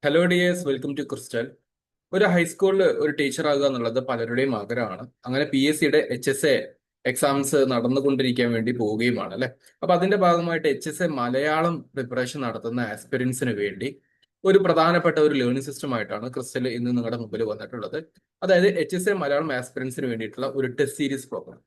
Hello dears, welcome to Crystal. ഒരു ഹൈസ്കൂളിൽ ഒരു ടീച്ചർ ആകുക എന്നുള്ളത് പലരുടെയും ആഗ്രഹമാണ്. അങ്ങനെ PSCയുടെ HSA എക്സാംസ് നടന്നുകൊണ്ടിരിക്കാൻ വേണ്ടി പോവുകയുമാണ് അല്ലെ. അപ്പൊ അതിന്റെ ഭാഗമായിട്ട് HSA മലയാളം പ്രിപ്പറേഷൻ നടത്തുന്ന ആസ്പിരൻസിന് വേണ്ടി ഒരു പ്രധാനപ്പെട്ട ഒരു ലേണിംഗ് സിസ്റ്റം ആയിട്ടാണ് ക്രിസ്റ്റൽ ഇന്ന് നിങ്ങളുടെ മുമ്പിൽ വന്നിട്ടുള്ളത്. അതായത് HSA മലയാളം ആസ്പിരൻസിന് വേണ്ടിയിട്ടുള്ള ഒരു ടെസ്റ്റ് സീരീസ് പ്രോഗ്രാം.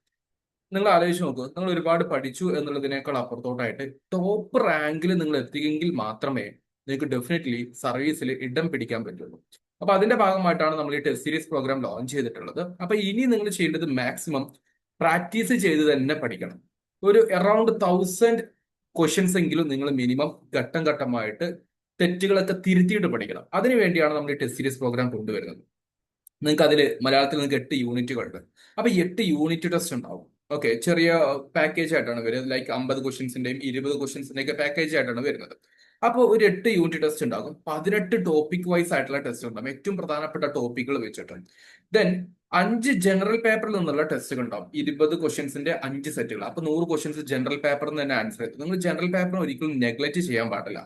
നിങ്ങൾ ആലോചിച്ച് നോക്കൂ, നിങ്ങൾ ഒരുപാട് പഠിച്ചു എന്നുള്ളതിനേക്കാൾ അപ്പുറത്തോട്ടായിട്ട് ടോപ്പ് റാങ്കിൽ നിങ്ങൾ എത്തിയെങ്കിൽ മാത്രമേ നിങ്ങൾക്ക് ഡെഫിനറ്റ്ലി സർവീസിൽ ഇടം പിടിക്കാൻ പറ്റുള്ളൂ. അപ്പൊ അതിന്റെ ഭാഗമായിട്ടാണ് നമ്മൾ ഈ ടെസ്റ്റ് സീരീസ് പ്രോഗ്രാം ലോഞ്ച് ചെയ്തിട്ടുള്ളത്. അപ്പൊ ഇനി നിങ്ങൾ ചെയ്യേണ്ടത് മാക്സിമം പ്രാക്ടീസ് ചെയ്ത് തന്നെ പഠിക്കണം. ഒരു അറൌണ്ട് 1000 ക്വസ്റ്റ്യൻസ് എങ്കിലും നിങ്ങൾ മിനിമം ഘട്ടം ഘട്ടമായിട്ട് തെറ്റുകളൊക്കെ തിരുത്തിയിട്ട് പഠിക്കണം. അതിനു വേണ്ടിയാണ് നമ്മൾ ഈ ടെസ്റ്റ് സീരീസ് പ്രോഗ്രാം കൊണ്ടുവരുന്നത്. നിങ്ങൾക്ക് അതിൽ മലയാളത്തിൽ നിങ്ങൾക്ക് 8 യൂണിറ്റുകളുണ്ട്. അപ്പൊ 8 യൂണിറ്റ് ടെസ്റ്റ് ഉണ്ടാവും. ഓക്കെ, ചെറിയ പാക്കേജ് ആയിട്ടാണ് വരുന്നത്. ലൈക്ക് 50 ക്വസ്റ്റ്യൻസിന്റെയും 20 ക്വസ്റ്റ്യൻസിന്റെയും ഒക്കെ പാക്കേജ് ആയിട്ടാണ് വരുന്നത്. അപ്പോൾ ഒരു 8 യൂണിറ്റ് ടെസ്റ്റ് ഉണ്ടാകും. 18 ടോപ്പിക് വൈസ് ആയിട്ടുള്ള ടെസ്റ്റ് ഉണ്ടാകും, ഏറ്റവും പ്രധാനപ്പെട്ട ടോപ്പിക്കുകൾ വെച്ചിട്ട്. ദെൻ 5 ജനറൽ പേപ്പറിൽ നിന്നുള്ള ടെസ്റ്റുകൾ ഉണ്ടാവും. 20 ക്വസ്റ്റ്യൻസിന്റെ 5 സെറ്റുകൾ. അപ്പൊ 100 ക്വസ്റ്റ്യൻസ് ജനറൽ പേപ്പറിൽ നിന്ന് തന്നെ ആൻസർ ചെയ്തു. നിങ്ങൾ ജനറൽ പേപ്പറിന് ഒരിക്കലും നെഗ്ലക്ട് ചെയ്യാൻ പാടില്ല.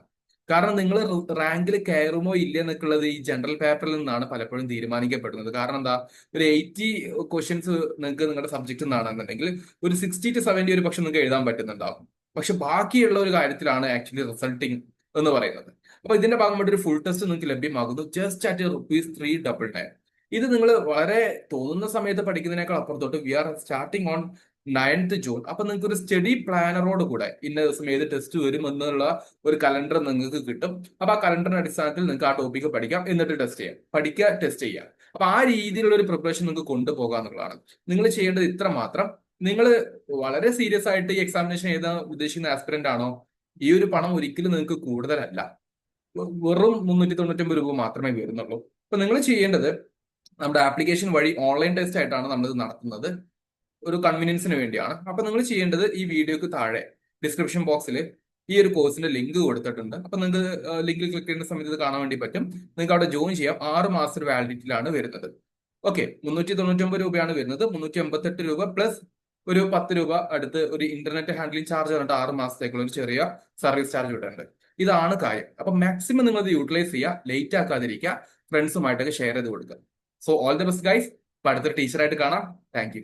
കാരണം നിങ്ങൾ റാങ്കിൽ കയറുമോ ഇല്ല എന്നൊക്കെയുള്ളത് ഈ ജനറൽ പേപ്പറിൽ നിന്നാണ് പലപ്പോഴും തീരുമാനിക്കപ്പെടുന്നത്. കാരണം എന്താ, ഒരു 80 ക്വസ്റ്റ്യൻസ് നിങ്ങൾക്ക് നിങ്ങളുടെ സബ്ജക്റ്റ് നിന്നാണെന്നുണ്ടെങ്കിൽ ഒരു 60 to 70 ഒരു പക്ഷെ നിങ്ങൾക്ക് എഴുതാൻ പറ്റുന്നുണ്ടാവും. പക്ഷെ ബാക്കിയുള്ള ഒരു കാര്യത്തിലാണ് ആക്ച്വലി റിസൾട്ടിങ് എന്ന് പറയുന്നത്. അപ്പൊ ഇതിന്റെ ഭാഗമായിട്ട് ഒരു ഫുൾ ടെസ്റ്റ് നിങ്ങൾക്ക് ലഭ്യമാകുന്നു ജസ്റ്റ് അറ്റ് ₹399. ഇത് നിങ്ങൾ വളരെ തോന്നുന്ന സമയത്ത് പഠിക്കുന്നതിനേക്കാൾ അപ്പുറത്തോട്ട് we are starting on 9th June. അപ്പൊ നിങ്ങൾക്ക് ഒരു സ്റ്റഡി പ്ലാനറോട് കൂടെ ഇന്ന ദിവസം ഏത് ടെസ്റ്റ് വരും എന്നുള്ള ഒരു കലണ്ടർ നിങ്ങൾക്ക് കിട്ടും. അപ്പൊ ആ കലണ്ടറിന്റെ അടിസ്ഥാനത്തിൽ നിങ്ങൾക്ക് ആ ടോപ്പിക്ക് പഠിക്കാം, എന്നിട്ട് ടെസ്റ്റ് ചെയ്യാം, പഠിക്കുക, ടെസ്റ്റ് ചെയ്യാം. അപ്പൊ ആ രീതിയിലുള്ള ഒരു പ്രിപ്പറേഷൻ നിങ്ങൾക്ക് കൊണ്ടുപോകാം എന്നുള്ളതാണ്. നിങ്ങൾ ചെയ്യേണ്ടത് ഇത്ര മാത്രം. നിങ്ങൾ വളരെ സീരിയസ് ആയിട്ട് ഈ എക്സാമിനേഷൻ എഴുതാൻ ഉദ്ദേശിക്കുന്ന ആസ്പിരന്റ് ആണോ, ഈ ഒരു പണം ഒരിക്കലും നിങ്ങൾക്ക് കൂടുതലല്ല. വെറും ₹399 മാത്രമേ വരുന്നുള്ളൂ. അപ്പൊ നിങ്ങൾ ചെയ്യേണ്ടത്, നമ്മുടെ ആപ്ലിക്കേഷൻ വഴി ഓൺലൈൻ ടെസ്റ്റ് ആയിട്ടാണ് നമ്മൾ ഇത് നടത്തുന്നത്. ഒരു കൺവീനിയൻസിന് വേണ്ടിയാണ്. അപ്പൊ നിങ്ങൾ ചെയ്യേണ്ടത്, ഈ വീഡിയോക്ക് താഴെ ഡിസ്ക്രിപ്ഷൻ ബോക്സിൽ ഈ ഒരു കോഴ്സിന്റെ ലിങ്ക് കൊടുത്തിട്ടുണ്ട്. അപ്പൊ നിങ്ങൾക്ക് ലിങ്കിൽ ക്ലിക്ക് ചെയ്യുന്ന സമയത്ത് ഇത് കാണാൻ വേണ്ടി പറ്റും. നിങ്ങൾക്ക് അവിടെ ജോയിൻ ചെയ്യാം. 6 മാസം വാലിഡിറ്റിയിലാണ് വരുന്നത്. ഓക്കെ, ₹399 വരുന്നത്. ₹388 പ്ലസ് ഒരു ₹10 അടുത്ത് ഒരു ഇന്റർനെറ്റ് ഹാൻഡ്ലിംഗ് ചാർജ് പറഞ്ഞിട്ട് 6 മാസത്തേക്കുള്ള ഒരു ചെറിയ സർവീസ് ചാർജ് ഇടുന്നുണ്ട്. ഇതാണ് കാര്യം. അപ്പൊ മാക്സിമം നിങ്ങൾ ഇത് യൂട്ടിലൈസ് ചെയ്യുക, ലേറ്റ് ആക്കാതിരിക്കുക, ഫ്രണ്ട്സുമായിട്ടൊക്കെ ഷെയർ ചെയ്ത് കൊടുക്കുക. So all the best guys. അടുത്തൊരു ടീച്ചറായിട്ട് കാണാം. Thank you.